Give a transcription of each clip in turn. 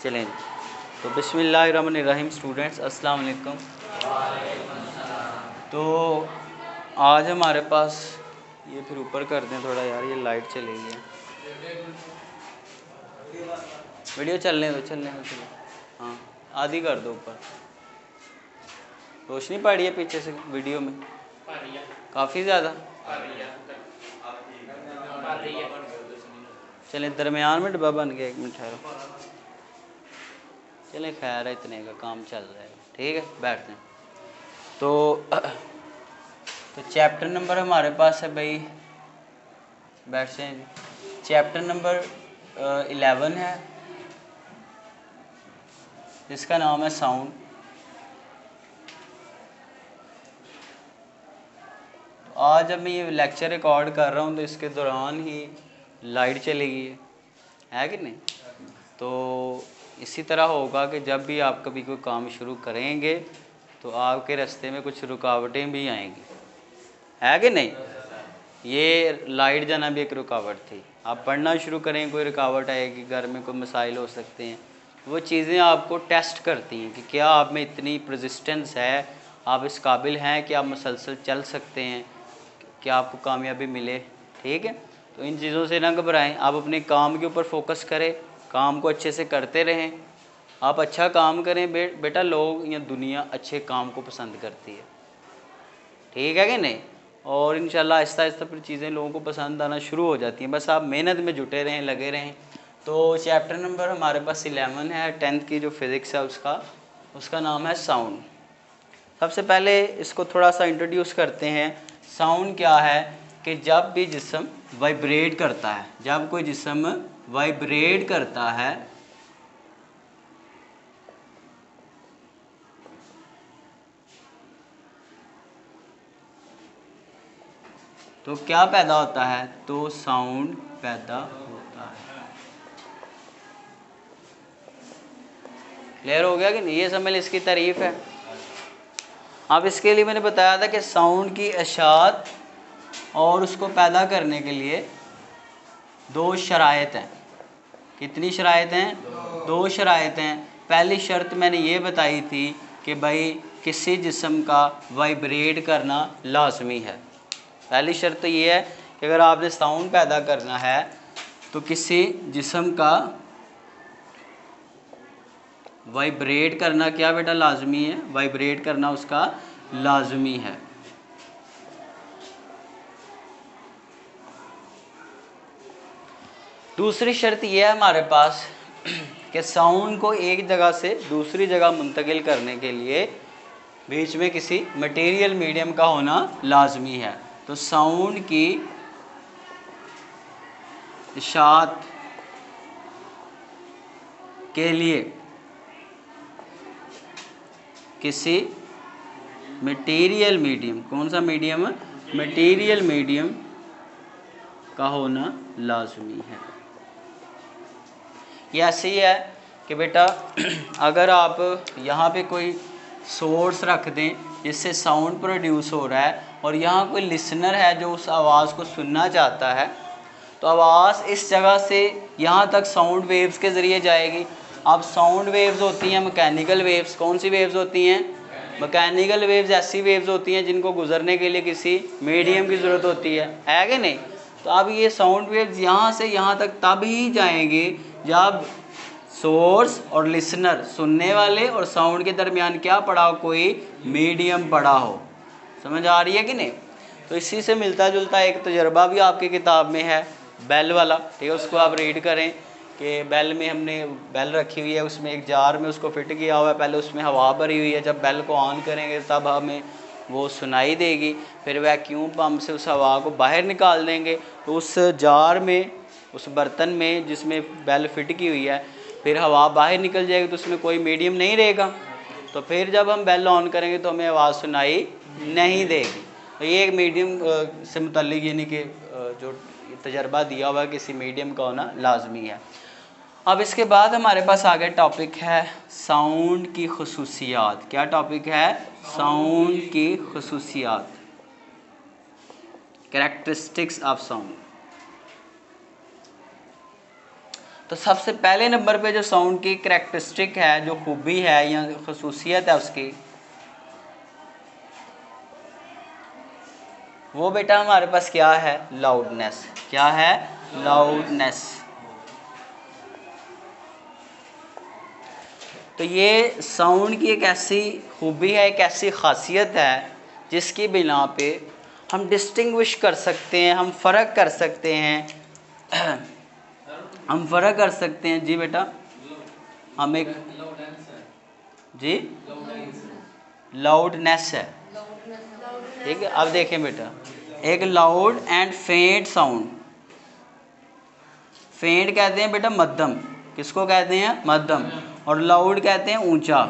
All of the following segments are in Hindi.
चलें तो बिस्मिल्लाहिर्रहमानिर्रहीम स्टूडेंट्स, अस्सलाम वालेकुम। तो आज हमारे पास ये फिर ऊपर कर दें थोड़ा यार, ये लाइट चली गई है। वीडियो चलने दो चलो। हाँ आधी कर दो ऊपर। रोशनी पड़ रही है पीछे से वीडियो में काफ़ी ज़्यादा। चलें दरमियान में डब्बा बन गया, 1 मिनट ठहरो। चलें खैर है, इतने का काम चल रहा है, ठीक है बैठते हैं। तो चैप्टर नंबर हमारे पास है भाई, बैठते हैं जी। चैप्टर नंबर 11 है जिसका नाम है साउंड। तो आज जब मैं ये लेक्चर रिकॉर्ड कर रहा हूँ तो इसके दौरान ही लाइट चली गई है कि नहीं। तो इसी तरह होगा कि जब भी आप कभी कोई काम शुरू करेंगे तो आपके रास्ते में कुछ रुकावटें भी आएंगी, है कि नहीं। ये लाइट जाना भी एक रुकावट थी। आप पढ़ना शुरू करें कोई रुकावट आएगी, घर में कोई मसाइल हो सकते हैं। वो चीज़ें आपको टेस्ट करती हैं कि क्या आप में इतनी परसिस्टेंस है, आप इस काबिल हैं कि आप मुसलसल चल सकते हैं, क्या आपको कामयाबी मिले, ठीक है। तो इन चीज़ों से ना घबराएं, आप अपने काम के ऊपर फोकस करें, काम को अच्छे से करते रहें। आप अच्छा काम करें बेटा, लोग या दुनिया अच्छे काम को पसंद करती है, ठीक है कि नहीं। और इंशाल्लाह आहिस्ता आहिस्ता फिर चीज़ें लोगों को पसंद आना शुरू हो जाती हैं, बस आप मेहनत में जुटे रहें, लगे रहें। तो चैप्टर नंबर हमारे पास 11 है, 10th की जो फिज़िक्स है उसका नाम है साउंड। सबसे पहले इसको थोड़ा सा इंट्रोड्यूस करते हैं। साउंड क्या है कि जब भी जिस्म वाइब्रेट करता है, जब कोई जिस्म वाइब्रेट करता है तो क्या पैदा होता है, तो साउंड पैदा होता है। क्लियर हो गया कि नहीं, ये समझ इसकी तारीफ है। अब इसके लिए मैंने बताया था कि साउंड की अशात और उसको पैदा करने के लिए 2 शराइत हैं। कितनी शराइत हैं? 2 शराइत हैं। पहली शर्त मैंने ये बताई थी कि भाई किसी जिस्म का वाइब्रेट करना लाजमी है। पहली शर्त तो ये है कि अगर आपने साउंड पैदा करना है तो किसी जिस्म का वाइब्रेट करना क्या बेटा लाजमी है, वाइब्रेट करना उसका लाजमी है। दूसरी शर्त यह है हमारे पास कि साउंड को एक जगह से दूसरी जगह मुंतकिल करने के लिए बीच में किसी मटेरियल मीडियम का होना लाजमी है। तो साउंड की इशात के लिए किसी मटेरियल मीडियम, कौन सा मीडियम? मटेरियल मीडियम का होना लाजमी है। ये ऐसे ही है कि बेटा अगर आप यहाँ पे कोई सोर्स रख दें जिससे साउंड प्रोड्यूस हो रहा है और यहाँ कोई लिसनर है जो उस आवाज़ को सुनना चाहता है, तो आवाज़ इस जगह से यहाँ तक साउंड वेव्स के ज़रिए जाएगी। अब साउंड वेव्स होती हैं मैकेनिकल वेव्स। कौन सी वेव्स होती हैं? मैकेनिकल वेव्स ऐसी वेव्स होती हैं जिनको गुजरने के लिए किसी मीडियम की ज़रूरत होती है कि नहीं। तो अब ये साउंड वेव्स यहाँ से यहाँ तक तब ही जाएंगे जब सोर्स और लिसनर, सुनने वाले और साउंड के दरमियान क्या पड़ा हो, कोई मीडियम पड़ा हो। समझ आ रही है कि नहीं। तो इसी से मिलता जुलता एक तजर्बा भी आपकी किताब में है, बेल वाला, ठीक है। उसको आप रीड करें कि बेल में हमने बेल रखी हुई है, उसमें एक जार में उसको फिट किया हुआ है, पहले उसमें हवा भरी हुई है, जब बेल को ऑन करेंगे तब हमें वो सुनाई देगी, फिर वैक्यूम पंप से उस हवा को बाहर निकाल देंगे। तो उस जार में, उस बर्तन में जिसमें बेल फिट की हुई है, फिर हवा बाहर निकल जाएगी तो उसमें कोई मीडियम नहीं रहेगा। तो फिर जब हम बेल ऑन करेंगे तो हमें आवाज़ सुनाई नहीं देगी। तो ये एक मीडियम से मुतल्लिक यानी कि जो तजर्बा दिया हुआ है किसी मीडियम का होना लाजमी है। अब इसके बाद हमारे पास आगे टॉपिक है साउंड की खुसूसियात। क्या टॉपिक है? साउंड की खुसूसियात, कैरेक्टरिस्टिक्स ऑफ साउंड। तो सबसे पहले नंबर पे जो साउंड की करैक्टरिस्टिक है, जो खूबी है या खसूसियत है उसकी, वो बेटा हमारे पास क्या है? लाउडनेस। क्या है? लाउडनेस। तो ये साउंड की एक ऐसी खूबी है, एक ऐसी खासियत है जिसकी बिना पे हम डिस्टिंग्विश कर सकते हैं, हम फ़र्क कर सकते हैं हम फ़र्क कर सकते हैं। जी बेटा, हम एक जी लाउडनेस है, ठीक है। अब देखें बेटा, एक लाउड एंड फेंट साउंड। फेंट कहते हैं बेटा मध्यम, किसको कहते हैं? मध्यम। और लाउड कहते हैं ऊंचा।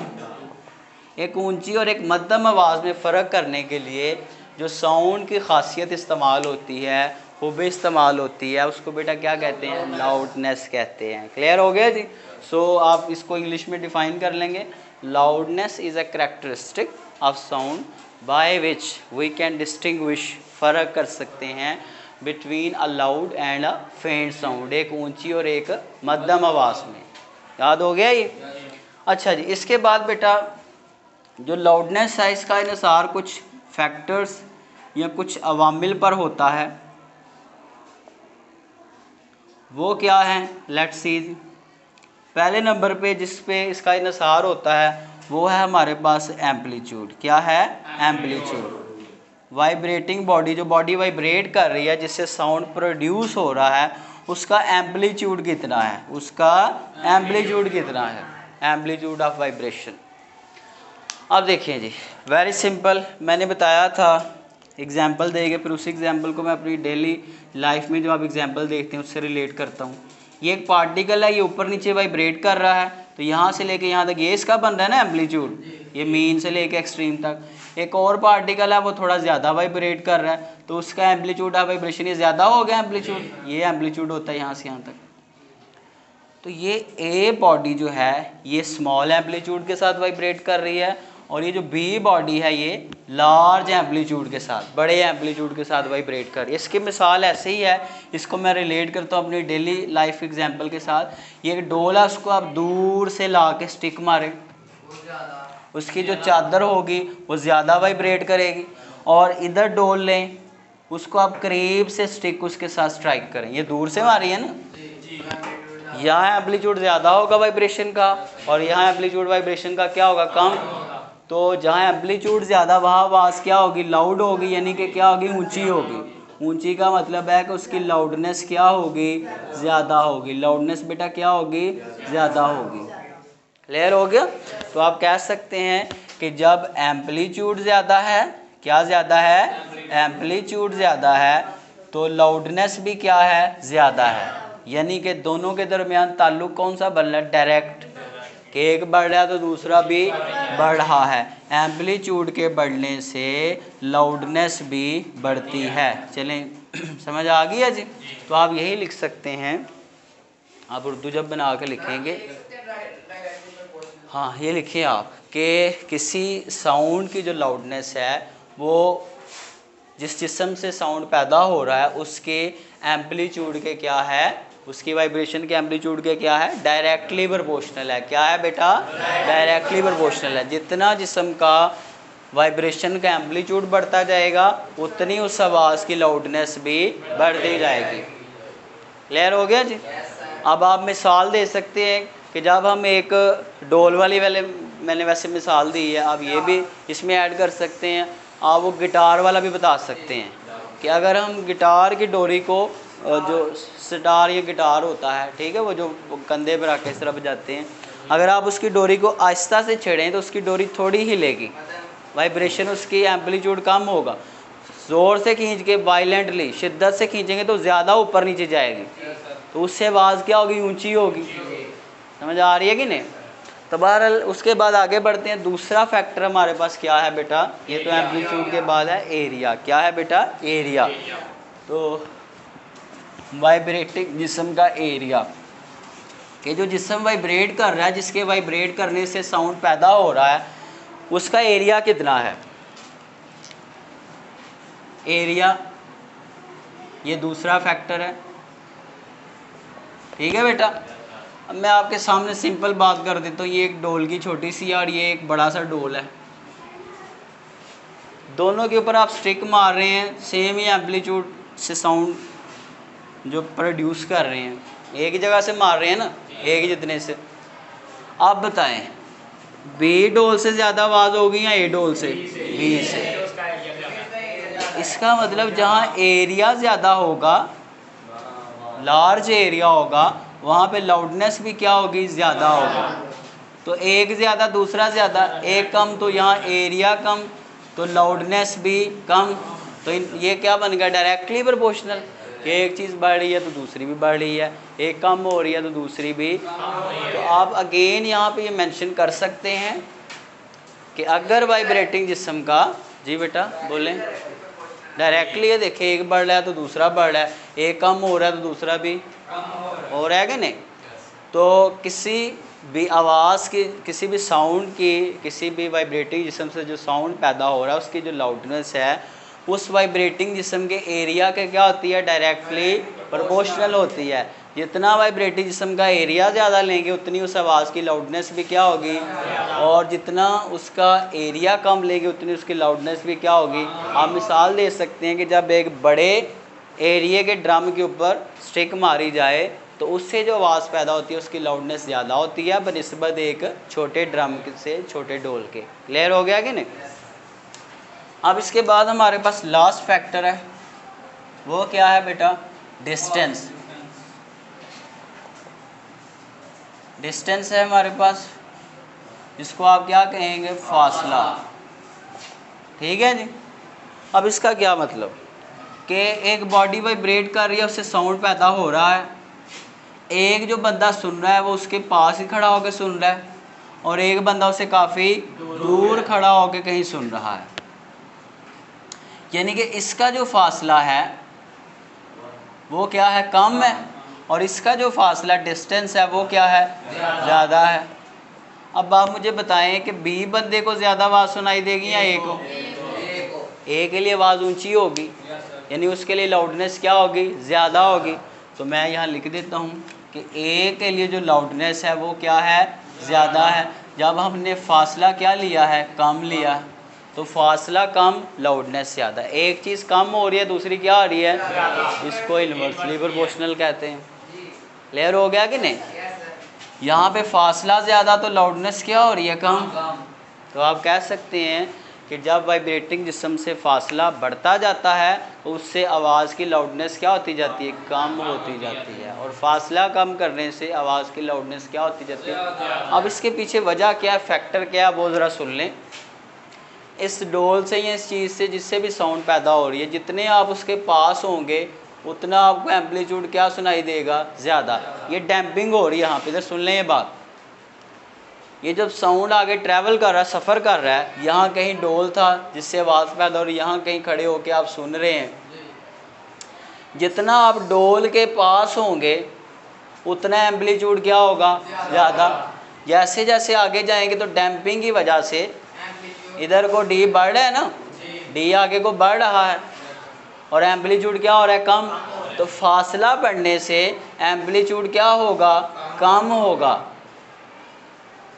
एक ऊंची और एक मध्यम आवाज़ में फ़र्क करने के लिए जो साउंड की खासियत इस्तेमाल होती है, खूबी इस्तेमाल होती है, उसको बेटा क्या कहते हैं? लाउडनेस कहते हैं। क्लियर हो गया जी? सो आप इसको इंग्लिश में डिफ़ाइन कर लेंगे। Loudness is a characteristic of sound by which we can distinguish, फ़र्क कर सकते हैं between a loud and a faint sound, एक ऊंची और एक मध्यम आवाज़ में। याद हो गया ये? अच्छा जी, इसके बाद बेटा जो लाउडनेस है इसका इन्हिसार कुछ फैक्टर्स या कुछ अवामिल पर होता है। वो क्या है? Let's see. पहले नंबर पे जिस पे इसका इन्हिसार होता है वो है हमारे पास एम्पलीट्यूड। क्या है? एम्पलीट्यूड। वाइब्रेटिंग बॉडी, जो बॉडी वाइब्रेट कर रही है, जिससे साउंड प्रोड्यूस हो रहा है, उसका एम्पलीट्यूड कितना है? उसका एम्पलीट्यूड कितना है? Amplitude of vibration. अब देखिए जी, वेरी सिंपल, मैंने बताया था एग्जाम्पल देके, फिर उस एग्जाम्पल को मैं अपनी डेली लाइफ में जो आप एग्जाम्पल देखते हैं उससे रिलेट करता हूँ। ये एक पार्टिकल है, ये ऊपर नीचे वाइब्रेट कर रहा है, तो यहाँ से लेके यहाँ तक ये इसका बन रहा है ना एम्पलीट्यूड, ये मीन से लेके एक्सट्रीम तक। एक और पार्टिकल है वो थोड़ा ज़्यादा वाइब्रेट कर रहा है, तो उसका एम्पलीट्यूड ऑफ वाइब्रेशन ये ज़्यादा हो गया एम्पलीट्यूड, ये एम्पलीट्यूड होता है यहाँ से यहाँ तक। तो ये ए बॉडी जो है ये स्मॉल एम्पलीट्यूड के साथ वाइब्रेट कर रही है, और ये जो बी बॉडी है ये लार्ज एम्पलीट्यूड के साथ, बड़े एम्पलीट्यूड के साथ वाइब्रेट कर रही है। इसकी मिसाल ऐसे ही है, इसको मैं रिलेट करता हूँ अपनी डेली लाइफ एग्जांपल के साथ। ये एक डोल है, उसको आप दूर से ला के स्टिक मारें, उसकी जो चादर होगी वो ज़्यादा वाइब्रेट करेगी। और इधर डोल लें, उसको आप करीब से स्टिक उसके साथ स्ट्राइक करें, ये दूर से मारी है ना, यहाँ एम्पलीट्यूड ज़्यादा होगा वाइब्रेशन का, और यहाँ एम्पलीट्यूड वाइब्रेशन का क्या होगा? कम। तो जहाँ एम्पलीट्यूड ज़्यादा वहाँ आवाज़ क्या होगी? लाउड होगी, यानी कि क्या होगी? ऊंची होगी। ऊंची का मतलब है कि उसकी लाउडनेस क्या होगी? ज़्यादा होगी। लाउडनेस बेटा क्या होगी? ज़्यादा होगी। क्लियर हो गया? तो आप कह सकते हैं कि जब एम्पलीट्यूड ज़्यादा है, क्या ज़्यादा है? एम्पलीट्यूड ज़्यादा है, तो लाउडनेस भी क्या है? ज़्यादा है। यानी कि दोनों के दरमियान ताल्लुक़ कौन सा बन रहा है? डायरेक्ट, कि एक बढ़ रहा है तो दूसरा भी बढ़ रहा है। एम्पलीट्यूड के बढ़ने से लाउडनेस भी बढ़ती है। चलें समझ आ गई है जी? तो आप यही लिख सकते हैं, आप उर्दू जब बना के लिखेंगे, हाँ ये लिखिए आप कि किसी साउंड की जो लाउडनेस है वो जिस जिस्म से साउंड पैदा हो रहा है उसके एम्पलीट्यूड के क्या है? उसकी वाइब्रेशन के एम्पलीट्यूड के क्या है? डायरेक्टली प्रोपोर्शनल है। क्या है बेटा? डायरेक्टली प्रोपोर्शनल है। जितना जिस्म का वाइब्रेशन का एम्पलीट्यूड बढ़ता जाएगा उतनी उस आवाज़ की लाउडनेस भी बढ़ती जाएगी। क्लियर हो गया जी? अब आप मिसाल दे सकते हैं कि जब हम एक डोल वाली मैंने वैसे मिसाल दी है, आप ये भी इसमें ऐड कर सकते हैं। आप वो गिटार वाला भी बता सकते हैं कि अगर हम गिटार की डोरी को, जो सितार या गिटार होता है, ठीक है, वो जो कंधे पर आके इस तरह बजाते हैं, अगर आप उसकी डोरी को आहिस्ता से छेड़ें तो उसकी डोरी थोड़ी हिलेगी, वाइब्रेशन उसकी एम्पलीट्यूड कम होगा। ज़ोर से खींच के, वायलेंटली, शिद्दत से खींचेंगे तो ज़्यादा ऊपर नीचे जाएगी, तो उससे आवाज़ क्या होगी? ऊंची होगी। समझ आ रही है कि नहीं? तो बहरहाल उसके बाद आगे बढ़ते हैं। दूसरा फैक्टर हमारे पास क्या है बेटा? ये तो एम्पलीट्यूड के बाद है एरिया। क्या है बेटा? एरिया। तो वाइब्रेटिंग जिस्म का एरिया, कि जो जिस्म वाइब्रेट कर रहा है, जिसके वाइब्रेट करने से साउंड पैदा हो रहा है, उसका एरिया कितना है? एरिया, ये दूसरा फैक्टर है। ठीक है बेटा? अब मैं आपके सामने सिंपल बात कर देता हूँ, ये एक डोल की छोटी सी है और ये एक बड़ा सा डोल है। दोनों के ऊपर आप स्टिक मार रहे हैं, सेम ही एम्पलीट्यूड से साउंड जो प्रोड्यूस कर रहे हैं, एक ही जगह से मार रहे हैं ना, एक ही जितने से। आप बताएं बी डोल से ज़्यादा आवाज़ होगी या ए डोल से? बी से। इसका मतलब जहाँ एरिया ज़्यादा होगा, लार्ज एरिया होगा, वहाँ पे लाउडनेस भी क्या होगी? ज़्यादा होगा। तो एक ज़्यादा दूसरा ज़्यादा, एक कम तो यहाँ एरिया कम तो लाउडनेस भी कम। तो ये क्या बन गया? Directly proportional. कि एक चीज़ बढ़ रही है तो दूसरी भी बढ़ रही है, एक कम हो रही है तो दूसरी भी। तो आप अगेन यहाँ पे ये मेंशन कर सकते हैं कि अगर वाइब्रेटिंग जिस्म का, जी बेटा बोलें, डायरेक्टली ये देखें एक बढ़ रहा है तो दूसरा बढ़ रहा है, एक कम हो रहा है तो दूसरा भी हो रहा है कि नहीं। तो किसी भी आवाज़ की, किसी भी साउंड की, किसी भी वाइब्रेटिंग जिस्म से जो साउंड पैदा हो रहा है उसकी जो लाउडनेस है उस वाइब्रेटिंग जिस्म के एरिया के क्या होती है? डायरेक्टली प्रोपोर्शनल होती है। जितना वाइब्रेटिंग जिस्म का एरिया ज़्यादा लेंगे उतनी उस आवाज़ की लाउडनेस भी क्या होगी, और जितना उसका एरिया कम लेंगे उतनी उसकी लाउडनेस भी क्या होगी। आप मिसाल दे सकते हैं कि जब एक बड़े एरिया के ड्रम के ऊपर स्टिक मारी जाए तो उससे जो आवाज़ पैदा होती है उसकी लाउडनेस ज़्यादा होती है बनिस्बत एक छोटे ड्रम से, छोटे डोल के। क्लियर हो गया कि नहीं? अब इसके बाद हमारे पास लास्ट फैक्टर है, वो क्या है बेटा? डिस्टेंस। डिस्टेंस है हमारे पास, जिसको आप क्या कहेंगे? फासला। ठीक है जी। अब इसका क्या मतलब कि एक बॉडी वाइब्रेट कर रही है, उससे साउंड पैदा हो रहा है, एक जो बंदा सुन रहा है वो उसके पास ही खड़ा होकर सुन रहा है और एक बंदा उसे काफ़ी दूर खड़ा होकर कहीं सुन रहा है। यानी कि इसका जो फासला है वो क्या है? कम है, और इसका जो फासला डिस्टेंस है वो क्या है? ज़्यादा है। अब आप मुझे बताएं कि बी बंदे को ज़्यादा आवाज़ सुनाई देगी या ए को? ए के लिए आवाज़ ऊंची होगी, यानी उसके लिए लाउडनेस क्या होगी? ज़्यादा होगी। तो मैं यहाँ लिख देता हूँ कि ए के लिए जो लाउडनेस है वो क्या है? ज़्यादा है। जब हमने फासला क्या लिया है? कम लिया, तो फासला कम, लाउडनेस ज़्यादा। एक चीज़ कम हो रही है, दूसरी क्या आ रही है? इसको इन्वर्सली प्रोपोर्शनल कहते हैं। क्लियर हो गया कि नहीं? यहाँ पे फासला ज़्यादा तो लाउडनेस क्या हो रही है? कम। तो आप कह सकते हैं कि जब वाइब्रेटिंग जिस्म से फासला बढ़ता जाता है तो उससे आवाज़ की लाउडनेस क्या होती जाती है? कम होती जाती है। और फासला कम करने से आवाज़ की लाउडनेस क्या होती जाती है? अब इसके पीछे वजह क्या है, फैक्टर क्या है, वो ज़रा सुन लें। इस डोल से या इस चीज़ से जिससे भी साउंड पैदा हो रही है, जितने आप उसके पास होंगे उतना आपको एम्पलीट्यूड क्या सुनाई देगा? ज़्यादा। ये डैम्पिंग हो रही है यहाँ पे, इधर सुन लें ये बात। ये जब साउंड आगे ट्रैवल कर रहा है, सफ़र कर रहा है, यहाँ कहीं डोल था जिससे आवाज़ पैदा हो रही है, यहाँ कहीं खड़े होकर आप सुन रहे हैं, जितना आप डोल के पास होंगे उतना एम्पलीट्यूड क्या होगा? ज़्यादा। जैसे जैसे आगे जाएंगे तो डैम्पिंग की वजह से इधर को डी बढ़ रहा है ना, डी आगे को बढ़ रहा है और एम्पलीट्यूड क्या हो रहा है? कम। तो फासला बढ़ने से एम्पलीट्यूड क्या होगा? कम होगा।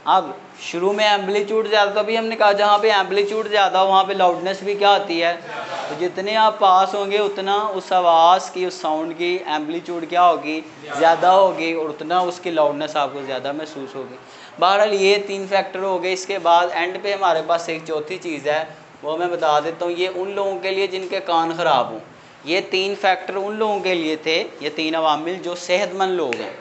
अब शुरू में एम्पलीट्यूड ज़्यादा, तो अभी हमने कहा जहाँ पे एम्पलीट्यूड ज़्यादा वहाँ पे लाउडनेस भी क्या आती है? तो जितने आप पास होंगे उतना उस आवाज़ की, उस साउंड की एम्पलीट्यूड क्या होगी? ज़्यादा होगी, और उतना उसकी लाउडनेस आपको ज़्यादा महसूस होगी। बहरहाल ये 3 फैक्टर हो गए। इसके बाद एंड पे हमारे पास एक चौथी चीज़ है, वो मैं बता देता हूँ। ये उन लोगों के लिए जिनके कान ख़राब हों। ये 3 फैक्टर उन लोगों के लिए थे, ये 3 अवामिल जो सेहतमंद लोग हैं।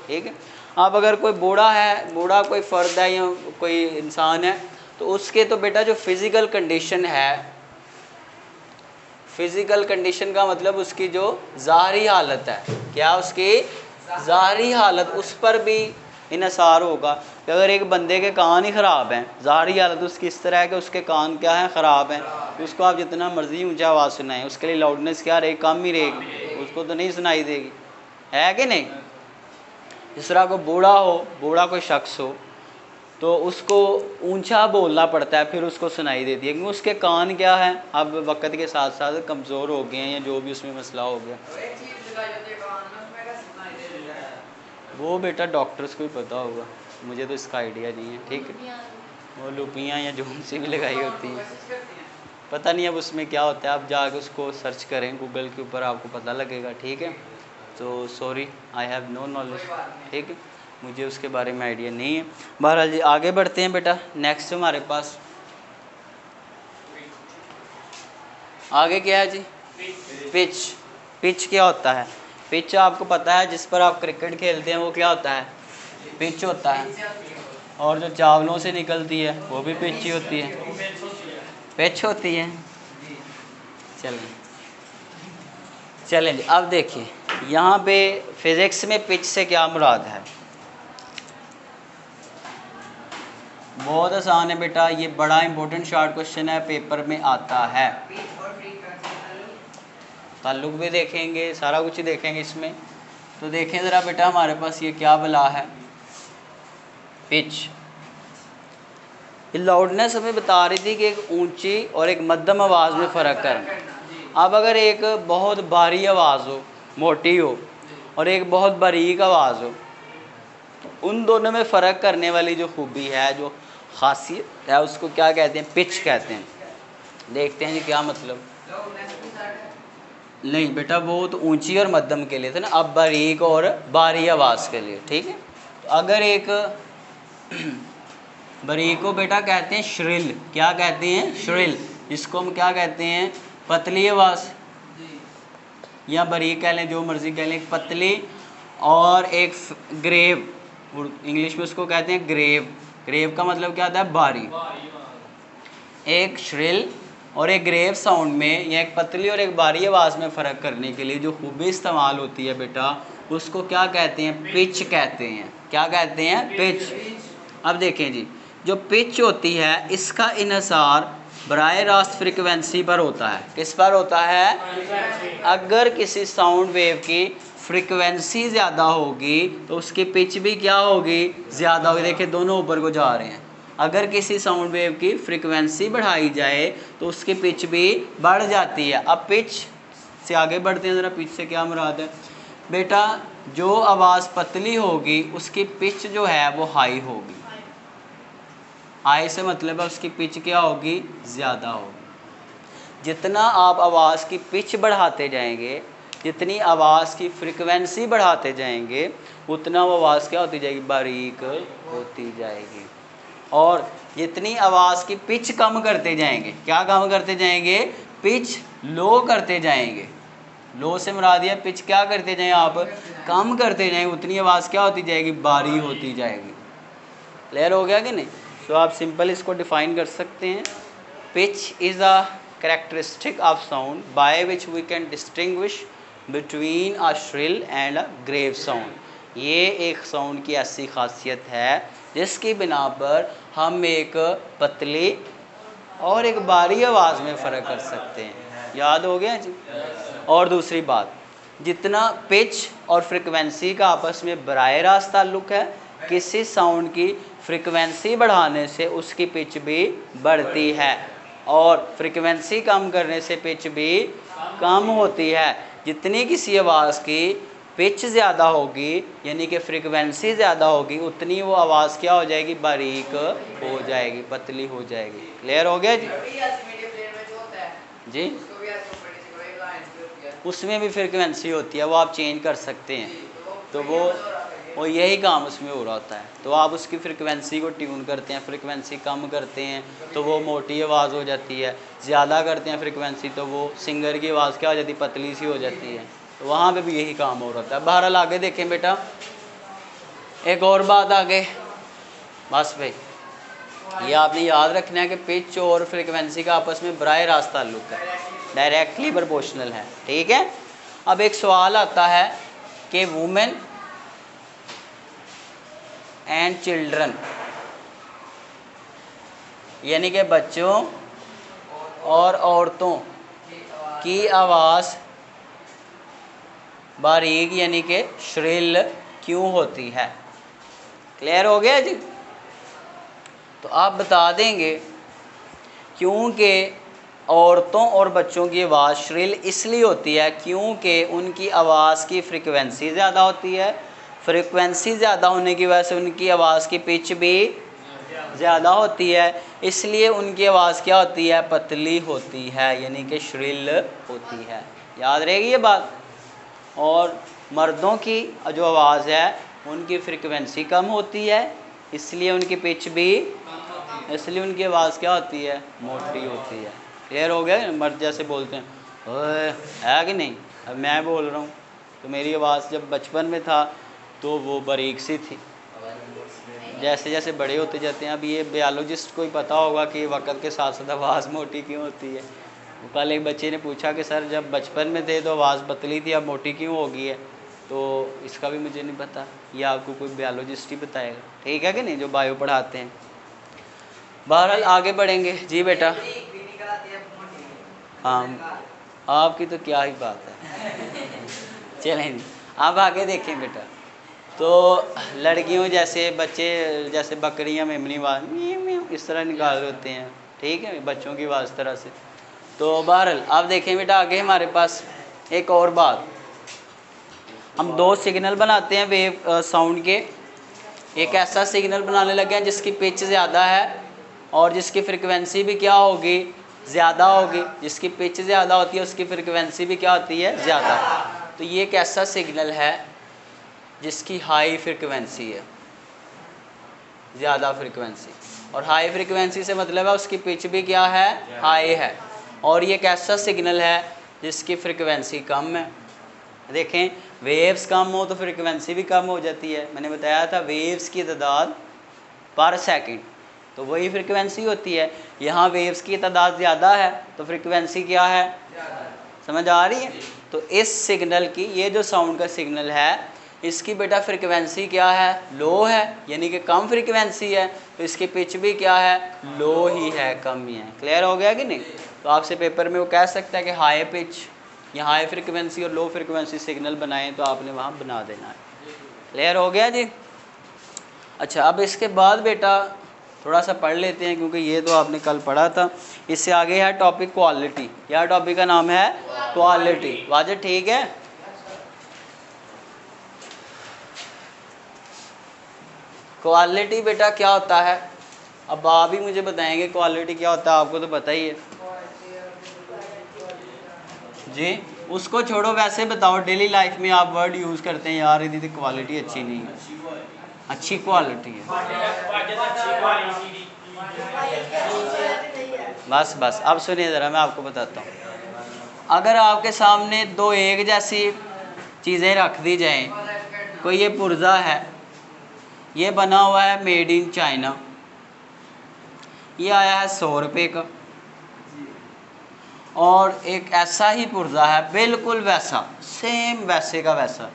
ठीक है। अब अगर कोई बूढ़ा है, बूढ़ा कोई फ़र्द है या कोई इंसान है, तो उसके तो बेटा जो फ़िज़िकल कंडीशन है, फ़िज़िकल कंडीशन का मतलब उसकी जो ज़ाहरी हालत है, क्या उसकी ज़ाहरी हालत, उस पर भी इन्हसार होगा। कि अगर एक बंदे के कान ही ख़राब हैं, ज़ाहरी हालत उसकी इस तरह है कि उसके कान क्या हैं? ख़राब हैं, तो उसको आप जितना मर्ज़ी ऊंचा आवाज़ सुनाएं उसके लिए लाउडनेस क्या रहेगी? कम ही रहेगी, उसको तो नहीं सुनाई देगी, है कि नहीं? जिस तरह को बूढ़ा हो, बूढ़ा कोई शख्स हो, तो उसको ऊंचा बोलना पड़ता है फिर उसको सुनाई देती है, क्योंकि उसके कान क्या है? अब वक्त के साथ साथ कमज़ोर हो गए हैं या जो भी उसमें मसला हो गया। वो बेटा डॉक्टर्स को ही पता होगा, मुझे तो इसका आइडिया नहीं है। ठीक है, वो लुपियाँ या जोन सी भी लगाई होती हैं, पता नहीं अब उसमें क्या होता है। आप जाके उसको सर्च करें गूगल के ऊपर, आपको पता लगेगा। ठीक है, तो sorry I have no knowledge. ठीक है, मुझे उसके बारे में आइडिया नहीं है। बहरहाल जी आगे बढ़ते हैं बेटा। नेक्स्ट हमारे पास आगे क्या है जी? पिच। पिच क्या होता है? पिच आपको पता है, जिस पर आप क्रिकेट खेलते हैं वो क्या होता है? पिच होता है। और जो चावलों से निकलती है वो भी पिच ही होती है, पिच होती है। चलें जी, अब देखिए यहाँ पे फिज़िक्स में पिच से क्या मुराद है। बहुत आसान है बेटा, ये बड़ा इंपॉर्टेंट शॉर्ट क्वेश्चन है, पेपर में आता है। ताल्लुक भी देखेंगे, सारा कुछ ही देखेंगे इसमें। तो देखें ज़रा बेटा, हमारे पास ये क्या बला है? पिच। लाउडनेस हमें बता रही थी कि एक ऊंची और एक मध्यम आवाज़ में फ़र्क करना। अब अगर एक बहुत भारी आवाज़ हो, मोटी हो, और एक बहुत बारीक आवाज़ हो, उन दोनों में फ़र्क करने वाली जो खूबी है, जो खासियत है, उसको क्या कहते हैं? पिच कहते हैं। देखते हैं जी क्या मतलब। नहीं बेटा, वो तो ऊंची और मध्यम के लिए थे ना, अब बारीक और भारी आवाज़ के लिए। ठीक है, तो अगर एक बारीक को बेटा कहते हैं श्रिल। क्या कहते हैं? श्रिल। इसको हम क्या कहते हैं? पतली आवाज़, या बारीक कह लें, जो मर्ज़ी कह लें। एक पतली और एक ग्रेव, इंग्लिश में उसको कहते हैं ग्रेव। ग्रेव का मतलब क्या होता है? भारी। एक श्रिल और एक ग्रेव साउंड में, या एक पतली और एक भारी आवाज़ में फ़र्क करने के लिए जो खूबी इस्तेमाल होती है बेटा, उसको क्या कहते हैं? पिच कहते हैं। क्या कहते हैं? पिच। अब देखें जी, जो पिच होती है इसका इन्हिसार बराह रास्त फ्रिक्वेंसी पर होता है। किस पर होता है? अगर किसी साउंड वेव की फ्रिक्वेंसी ज़्यादा होगी तो उसकी पिच भी क्या होगी? ज़्यादा होगी। देखिए दोनों ऊपर को जा रहे हैं। अगर किसी साउंड वेव की फ्रिक्वेंसी बढ़ाई जाए तो उसकी पिच भी बढ़ जाती है। अब पिच से आगे बढ़ते हैं ज़रा, पिच से क्या मुराद है बेटा? जो आवाज़ पतली होगी उसकी पिच जो है वो हाई होगी। हाई से मतलब है उसकी पिच क्या होगी? ज़्यादा होगी। जितना आप आवाज़ की पिच बढ़ाते जाएंगे, जितनी आवाज़ की फ्रिक्वेंसी बढ़ाते जाएंगे, उतना वो आवाज़ क्या होती जाएगी? बारीक होती जाएगी। और जितनी आवाज़ की पिच कम करते जाएंगे, क्या कम करते जाएंगे? पिच लो करते जाएंगे। लो से मुराद है पिच क्या करते जाएं आप? कम करते जाएंगे, उतनी आवाज़ क्या होती जाएगी? बारी होती जाएगी। क्लियर हो गया कि नहीं? तो आप सिंपल इसको डिफ़ाइन कर सकते हैं। Pitch is a characteristic of sound by which we can distinguish between a shrill and a grave sound. ये एक साउंड की ऐसी खासियत है जिसकी बिना पर हम एक पतली और एक भारी आवाज़ में फ़र्क कर सकते हैं। याद हो गया जी? और दूसरी बात, जितना पिच और फ्रिक्वेंसी का आपस में बराह रास्त ताल्लुक़ है, किसी साउंड की फ्रिक्वेंसी बढ़ाने से उसकी पिच भी बढ़ती है, और फ्रिक्वेंसी कम करने से पिच भी कम होती है। जितनी किसी आवाज़ की पिच ज़्यादा होगी, यानी कि फ्रिक्वेंसी ज़्यादा होगी, उतनी वो आवाज़ क्या हो जाएगी? बारीक हो जाएगी, पतली हो जाएगी। क्लियर हो गया जी? जी, उसमें भी फ्रिक्वेंसी होती है, वो आप चेंज कर सकते हैं। तो वो यही काम उसमें हो रहा होता है। तो आप उसकी फ्रिक्वेंसी को ट्यून करते हैं, फ्रिक्वेंसी कम करते हैं तो वो मोटी आवाज़ हो जाती है, ज़्यादा करते हैं फ्रिक्वेंसी तो वो सिंगर की आवाज़ क्या हो जाती है? पतली सी हो जाती है। तो वहाँ पे भी यही काम हो रहा है। बहरहाल आगे देखें बेटा, एक और बात आगे, बस भाई ये आपने याद रखना है कि पिच और फ्रिक्वेंसी का आपस में बराह रास्त ताल्लुक़ है, डायरेक्टली प्रोपोर्शनल है। ठीक है, अब एक सवाल आता है कि वुमेन एंड चिल्ड्रन, यानी कि बच्चों और औरतों की आवाज़ बारीक यानी कि श्रिल क्यों होती है? क्लियर हो गया जी? तो आप बता देंगे क्योंकि औरतों और बच्चों की आवाज़ श्रिल इसलिए होती है क्योंकि उनकी आवाज़ की फ्रिक्वेंसी ज़्यादा होती है, फ्रिक्वेंसी ज़्यादा होने की वजह से उनकी आवाज़ की पिच भी ज़्यादा होती है, इसलिए उनकी आवाज़ क्या होती है, पतली होती है, यानी कि श्रिल होती है। याद रहेगी ये बात। और मर्दों की जो आवाज़ है उनकी फ्रिक्वेंसी कम होती है, इसलिए उनकी पिच भी, इसलिए उनकी आवाज़ क्या होती है, मोटी होती है। क्लियर हो गया। मर्द जैसे बोलते हैं ओए, है कि नहीं। अब मैं बोल रहा हूँ तो मेरी आवाज़ जब बचपन में था तो वो बारीक सी थी, जैसे जैसे बड़े होते जाते हैं। अब ये बायोलॉजिस्ट को ही पता होगा कि वक्त के साथ साथ आवाज़ मोटी क्यों होती है। कल एक बच्चे ने पूछा कि सर जब बचपन में थे तो आवाज़ पतली थी, अब मोटी क्यों हो गई है, तो इसका भी मुझे नहीं पता, ये आपको कोई बायोलॉजिस्ट ही बताएगा। ठीक है कि नहीं, जो बायो पढ़ाते हैं। बहरहाल आगे बढ़ेंगे। जी बेटा। हाँ, आपकी तो क्या ही बात है। चलें अब आगे देखें बेटा। तो लड़कियों जैसे बच्चे जैसे बकरियां मेमनी आवाज़ इस तरह निकाल रहे होते हैं, ठीक है, बच्चों की आवाज़ तरह से। तो बहरहाल आप देखें बेटा आगे हमारे पास एक और बात, हम दो सिग्नल बनाते हैं वेव साउंड के। एक ऐसा सिग्नल बनाने लगे हैं जिसकी पिच ज़्यादा है और जिसकी फ्रिक्वेंसी भी क्या होगी, ज़्यादा होगी। जिसकी पिच ज़्यादा होती है उसकी फ्रिक्वेंसी भी क्या होती है, ज़्यादा। तो ये एक ऐसा सिग्नल है जिसकी हाई फ्रिक्वेंसी है, ज़्यादा फ्रिक्वेंसी। और हाई फ्रिक्वेंसी से मतलब है उसकी पिच भी क्या है, हाई है। और ये एक ऐसा सिग्नल है जिसकी फ्रिक्वेंसी कम है। देखें वेव्स कम हो तो फ्रिक्वेंसी भी कम हो जाती है। मैंने बताया था वेव्स की तादाद पर सेकंड, तो वही फ्रिक्वेंसी होती है। यहाँ वेव्स की तादाद ज़्यादा है तो फ्रिक्वेंसी क्या है, समझ आ रही है। तो इस सिग्नल की, ये जो साउंड का सिग्नल है, इसकी बेटा फ्रिक्वेंसी क्या है, लो है, यानी कि कम फ्रिक्वेंसी है, तो इसकी पिच भी क्या है, लो ही है, कम ही है। क्लियर हो गया कि नहीं। तो आपसे पेपर में वो कह सकता है कि हाई पिच या हाई फ्रिक्वेंसी और लो फ्रिक्वेंसी सिग्नल बनाएं, तो आपने वहाँ बना देना है। क्लियर हो गया जी। अच्छा, अब इसके बाद बेटा थोड़ा सा पढ़ लेते हैं, क्योंकि ये तो आपने कल पढ़ा था। इससे आगे है टॉपिक क्वालिटी। क्या टॉपिक का नाम है, क्वालिटी। वाजिब ठीक है। क्वालिटी बेटा क्या होता है, अब आप ही मुझे बताएंगे क्वालिटी क्या होता है, आपको तो पता ही है जी। उसको छोड़ो, वैसे बताओ डेली लाइफ में आप वर्ड यूज़ करते हैं, यार यदि क्वालिटी अच्छी नहीं है, अच्छी क्वालिटी है। बस अब सुनिए ज़रा, मैं आपको बताता हूँ। अगर आपके सामने दो एक जैसी चीज़ें रख दी जाएं, कोई ये पुर्जा है, ये बना हुआ है मेड इन चाइना, ये आया है 100 रुपये का। और एक ऐसा ही पुर्जा है बिल्कुल वैसा, सेम वैसे का वैसा,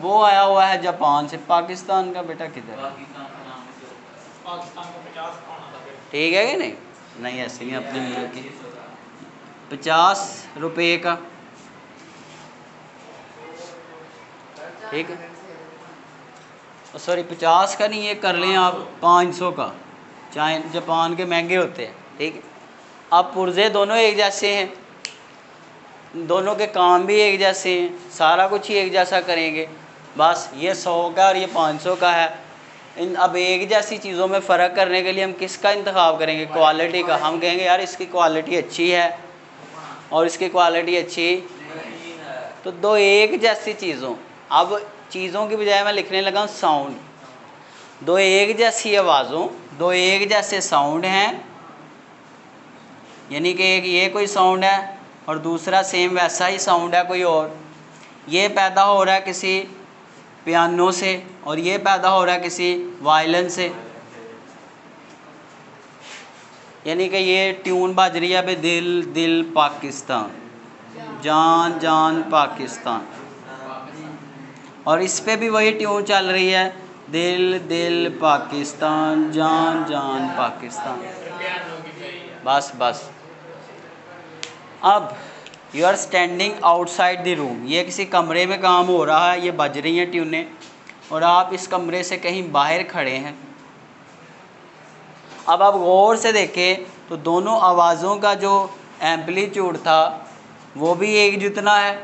वो आया हुआ है जापान से। पाकिस्तान का बेटा किधर है, ठीक है कि नहीं, नहीं ऐसे नहीं, अपने मुल्क की। 50 रुपये का, ठीक है, सॉरी 50 का नहीं, ये कर लें आप 500 का। जापान के महंगे होते हैं, ठीक है। अब पुर्जे दोनों एक जैसे हैं, दोनों के काम भी एक जैसे हैं, सारा कुछ ही एक जैसा करेंगे, बस ये 100 का और ये 500 का है। इन अब एक जैसी चीज़ों में फ़र्क करने के लिए हम किसका इंतखाब करेंगे, क्वालिटी का। हम कहेंगे यार इसकी क्वालिटी अच्छी है और इसकी क्वालिटी अच्छी, तो दो एक जैसी चीज़ों, अब चीज़ों की बजाय मैं लिखने लगा हूँ साउंड। दो एक जैसी आवाज़ों, दो एक जैसे साउंड हैं, यानी कि एक ये कोई साउंड है और दूसरा सेम वैसा ही साउंड है कोई और। ये पैदा हो रहा है किसी पियानो से और ये पैदा हो रहा है किसी वायलिन से, यानी कि ये ट्यून बज रही है बे दिल दिल पाकिस्तान, जान जान पाकिस्तान, और इस पे भी वही ट्यून चल रही है, दिल दिल पाकिस्तान, जान जान पाकिस्तान। बस अब you are standing outside the room, ये किसी कमरे में काम हो रहा है, ये बज रही हैं ट्यूनें, और आप इस कमरे से कहीं बाहर खड़े हैं। अब आप गौर से देखें तो दोनों आवाज़ों का जो एम्पलीट्यूड था वो भी एक जितना है।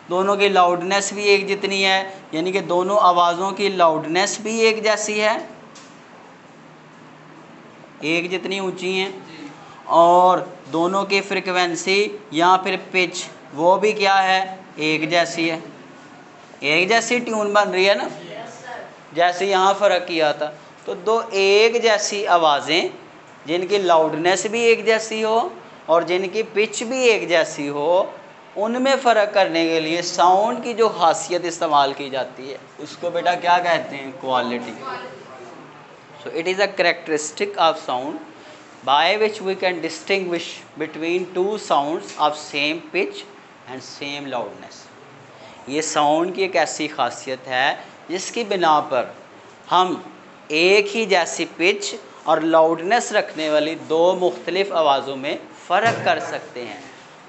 दोनों की लाउडनेस भी एक जितनी है, यानी कि दोनों आवाज़ों की लाउडनेस भी एक जैसी है, एक जितनी ऊंची हैं, और दोनों की फ्रिक्वेंसी या फिर पिच वो भी क्या है, एक जैसी है। एक जैसी ट्यून बन रही है ना, जैसे यहाँ फ़र्क किया था। तो दो एक जैसी आवाज़ें जिनकी लाउडनेस भी एक जैसी हो और जिनकी पिच भी एक जैसी हो, उनमें फ़र्क करने के लिए साउंड की जो खासियत इस्तेमाल की जाती है उसको बेटा क्या कहते हैं, quality. So it is a characteristic of sound by which we can distinguish between two sounds of same pitch and same loudness। ये साउंड की एक ऐसी खासियत है जिसकी बिना पर हम एक ही जैसी पिच और लाउडनेस रखने वाली दो मुख्तलिफ आवाज़ों में फ़र्क कर सकते हैं।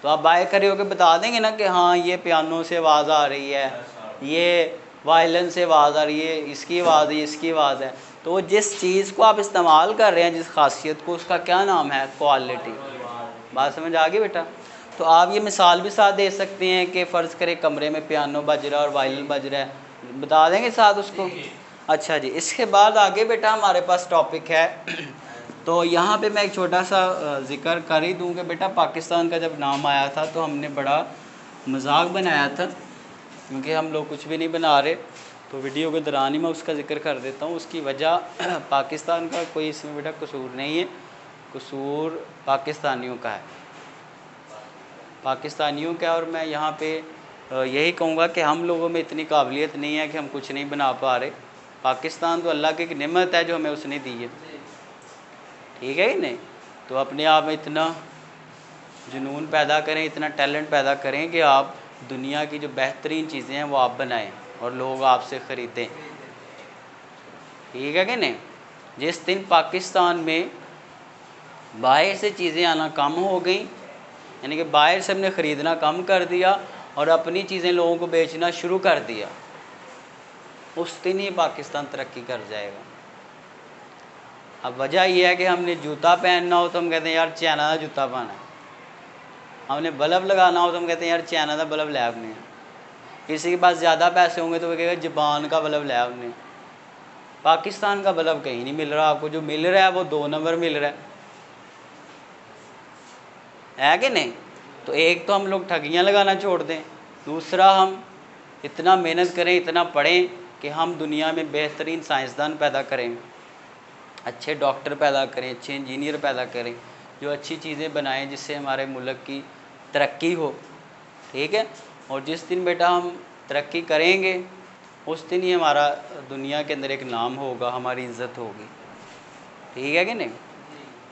तो आप बाय खड़े होकर बता देंगे ना कि हाँ ये पियानो से आवाज़ आ रही है, ये वायलिन से आवाज़ आ रही है, इसकी आवाज़ है, इसकी आवाज़ है। तो वो जिस चीज़ को आप इस्तेमाल कर रहे हैं, जिस खासियत को, उसका क्या नाम है, क्वालिटी। बात समझ आ गई बेटा। तो आप ये मिसाल भी साथ दे सकते हैं कि फ़र्ज़ करें कमरे में पियानो बज रहा है और वायलिन बज रहा है, बता देंगे साथ उसको। अच्छा जी, इसके बाद आगे बेटा हमारे पास टॉपिक है तो यहाँ पे मैं एक छोटा सा ज़िक्र कर ही दूँ कि बेटा पाकिस्तान का जब नाम आया था तो हमने बड़ा मजाक बनाया था, क्योंकि हम लोग कुछ भी नहीं बना रहे। तो वीडियो के दौरान ही मैं उसका ज़िक्र कर देता हूँ। उसकी वजह पाकिस्तान का कोई इसमें बेटा कसूर नहीं है, कसूर पाकिस्तानियों का है, पाकिस्तानियों का। और मैं यहाँ पे यही कहूँगा कि हम लोगों में इतनी काबिलियत नहीं है कि हम कुछ नहीं बना पा रहे। पाकिस्तान तो अल्लाह की एक नेमत है जो हमें उसने दी है, ठीक है कि नहीं। तो अपने आप में इतना जुनून पैदा करें, इतना टैलेंट पैदा करें कि आप दुनिया की जो बेहतरीन चीज़ें हैं वो आप बनाएं और लोग आपसे ख़रीदें, ठीक है कि नहीं। जिस दिन पाकिस्तान में बाहर से चीज़ें आना कम हो गई, यानी कि बाहर से हमने ख़रीदना कम कर दिया और अपनी चीज़ें लोगों को बेचना शुरू कर दिया, उस दिन ही पाकिस्तान तरक्की कर जाएगा। अब वजह यह है कि हमने जूता पहनना हो तो हम कहते हैं यार चाइना का जूता पाना है, हमने बल्ब लगाना हो तो हम कहते हैं यार चाइना का बल्ब लाया हमने, किसी के पास ज़्यादा पैसे होंगे तो वो कहेगा जापान का बल्ब लाया हमने। पाकिस्तान का बल्ब कहीं नहीं मिल रहा आपको, जो मिल रहा है वो 2 नंबर मिल रहा है कि नहीं। तो एक तो हम लोग ठगियाँ लगाना छोड़ दें, दूसरा हम इतना मेहनत करें, इतना पढ़ें कि हम दुनिया में बेहतरीन साइंसदान पैदा करें, अच्छे डॉक्टर पैदा करें, अच्छे इंजीनियर पैदा करें, जो अच्छी चीज़ें बनाएं जिससे हमारे मुल्क की तरक्की हो, ठीक है। और जिस दिन बेटा हम तरक्की करेंगे उस दिन ही हमारा दुनिया के अंदर एक नाम होगा, हमारी इज़्ज़त होगी, ठीक है कि नहीं।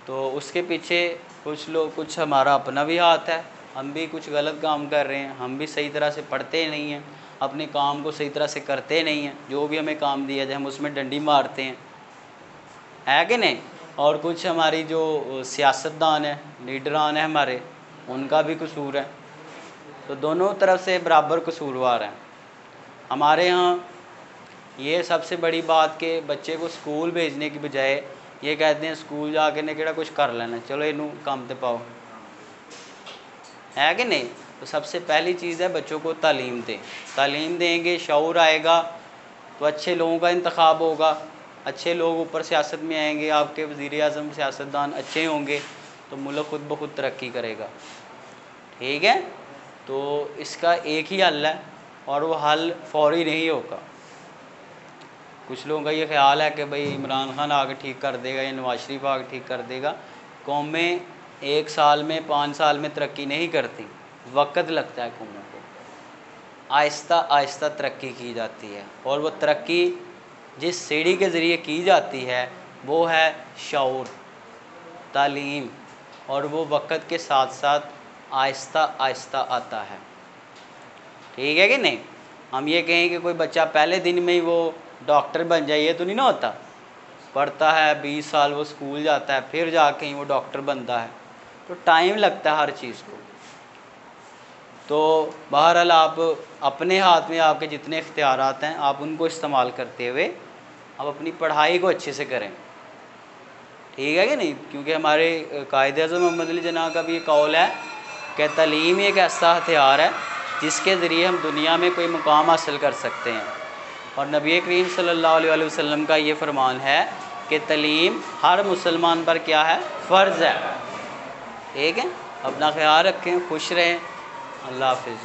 तो उसके पीछे कुछ लोग, कुछ हमारा अपना भी हाथ है, हम भी कुछ गलत काम कर रहे हैं, हम भी सही तरह से पढ़ते नहीं हैं, अपने काम को सही तरह से करते नहीं हैं, जो भी हमें काम दिया जाए हम उसमें डंडी मारते हैं, है कि नहीं। और कुछ हमारी जो सियासतदान है, लीडरान है हमारे, उनका भी कसूर है। तो दोनों तरफ से बराबर कसूरवार हैं। हमारे यहाँ ये सबसे बड़ी बात कि बच्चे को स्कूल भेजने की बजाय ये कहते हैं स्कूल जाके ने केड़ा कुछ कर लेना, चलो इनू काम ते पाओ, है कि नहीं। तो सबसे पहली चीज़ है बच्चों को तालीम दें, तालीम देंगे शऊर आएगा तो अच्छे लोगों का इंतखाब होगा, अच्छे लोग ऊपर सियासत में आएंगे, आपके वज़ीर-ए-आज़म सियासतदान अच्छे होंगे तो मुल्क खुद ब खुद तरक्की करेगा, ठीक है। तो इसका एक ही हल है और वो हल फौरी नहीं होगा। कुछ लोगों का ये ख्याल है कि भाई इमरान खान आके ठीक कर देगा या नवाज शरीफ आके ठीक कर देगा। कौमें 1 साल में 5 साल में तरक्की नहीं करती, वक्त लगता है कौमों को, आहिस्ता आहिस्ता तरक्की की जाती है। और वो तरक्की जिस सीढ़ी के ज़रिए की जाती है वो है शऊर, तालीम, और वो वक्त के साथ साथ आहिस्ता आहिस्ता आता है, ठीक है कि नहीं। हम ये कहें कि कोई बच्चा पहले दिन में ही वो डॉक्टर बन जाए, ये तो नहीं ना होता। पढ़ता है 20 साल, वो स्कूल जाता है, फिर जाके ही वो डॉक्टर बनता है, तो टाइम लगता है हर चीज़ को। तो बहरहाल आप अपने हाथ में आपके जितने इख्तियारात हैं आप उनको इस्तेमाल करते हुए आप अपनी पढ़ाई को अच्छे से करें, ठीक है कि नहीं। क्योंकि हमारे कायद-ए-आज़म मोहम्मद अली जिन्नाह का भी ये कौल है कि तालीम एक ऐसा हथियार है जिसके ज़रिए हम दुनिया में कोई मुकाम हासिल कर सकते हैं। और नबी करीम सल्लल्लाहु अलैहि वसल्लम का ये फरमान है कि तलीम हर मुसलमान पर क्या है, फ़र्ज़ है। ठीक है, अपना ख्याल रखें, खुश रहें, अल्लाह हाफ़िज़।